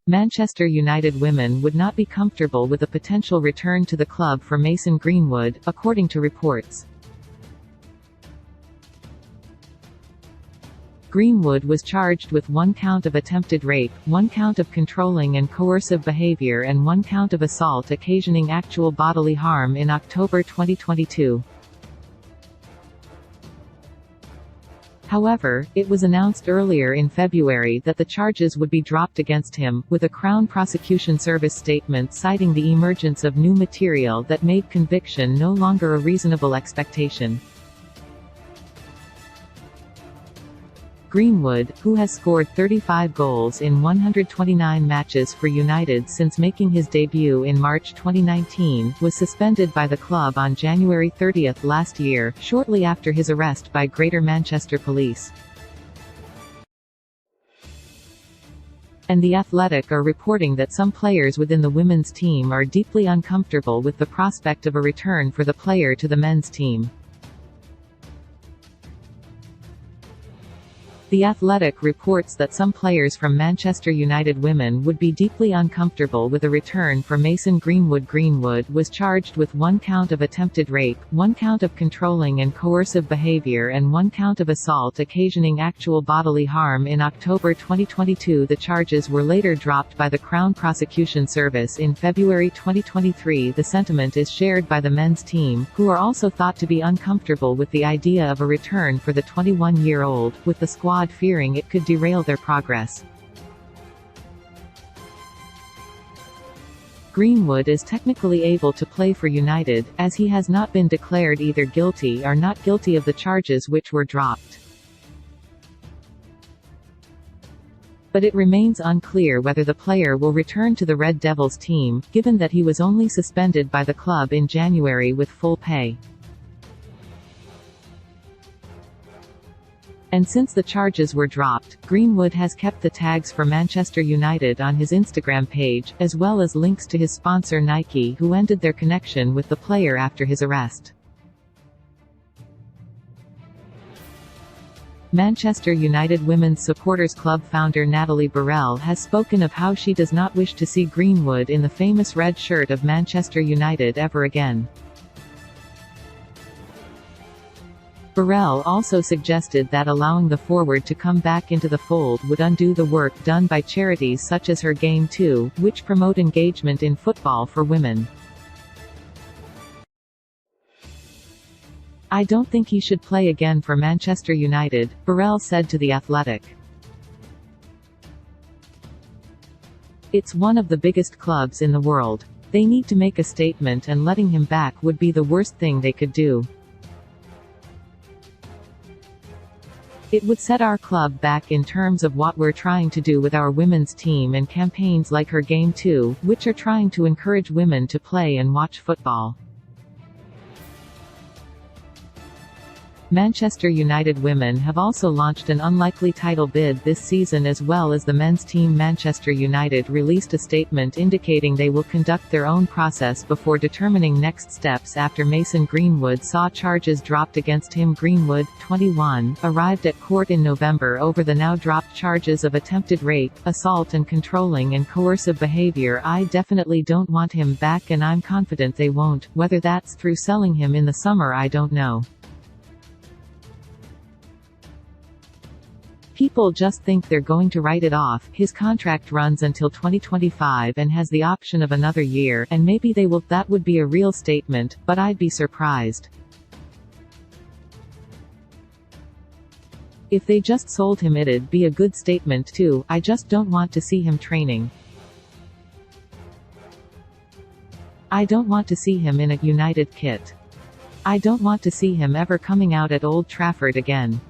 Manchester United women would not be comfortable with a potential return to the club for Mason Greenwood, according to reports. Greenwood was charged with 1 count of attempted rape, 1 count of controlling and coercive behavior and 1 count of assault occasioning actual bodily harm in October 2022. However, it was announced earlier in February that the charges would be dropped against him, with a Crown Prosecution Service statement citing the emergence of new material that made conviction no longer a reasonable expectation. Greenwood, who has scored 35 goals in 129 matches for United since making his debut in March 2019, was suspended by the club on January 30 last year, shortly after his arrest by Greater Manchester Police. And The Athletic are reporting that some players within the women's team are deeply uncomfortable with the prospect of a return for the player to the men's team. The Athletic reports that some players from Manchester United women would be deeply uncomfortable with a return for Mason Greenwood. Greenwood was charged with 1 count of attempted rape, 1 count of controlling and coercive behavior and 1 count of assault occasioning actual bodily harm in October 2022. The charges were later dropped by the Crown Prosecution Service in February 2023. The sentiment is shared by the men's team, who are also thought to be uncomfortable with the idea of a return for the 21-year-old, with the squad fearing it could derail their progress. Greenwood is technically able to play for United, as he has not been declared either guilty or not guilty of the charges which were dropped. But it remains unclear whether the player will return to the Red Devils team, given that he was only suspended by the club in January with full pay. And since the charges were dropped, Greenwood has kept the tags for Manchester United on his Instagram page, as well as links to his sponsor Nike, who ended their connection with the player after his arrest. Manchester United Women's Supporters Club founder Natalie Burrell has spoken of how she does not wish to see Greenwood in the famous red shirt of Manchester United ever again. Burrell also suggested that allowing the forward to come back into the fold would undo the work done by charities such as Her Game Too, which promote engagement in football for women. "I don't think he should play again for Manchester United," Burrell said to The Athletic. "It's one of the biggest clubs in the world. They need to make a statement, and letting him back would be the worst thing they could do. It would set our club back in terms of what we're trying to do with our women's team and campaigns like Her Game Too, which are trying to encourage women to play and watch football." Manchester United women have also launched an unlikely title bid this season as well as the men's team. Manchester United released a statement indicating they will conduct their own process before determining next steps after Mason Greenwood saw charges dropped against him. Greenwood, 21, arrived at court in November over the now dropped charges of attempted rape, assault and controlling and coercive behavior. "I definitely don't want him back, and I'm confident they won't. Whether that's through selling him in the summer, I don't know. People just think they're going to write it off. His contract runs until 2025 and has the option of another year, and maybe they will. That would be a real statement, but I'd be surprised if they just sold him. It'd be a good statement too. I just don't want to see him training. I don't want to see him in a United kit. I don't want to see him ever coming out at Old Trafford again."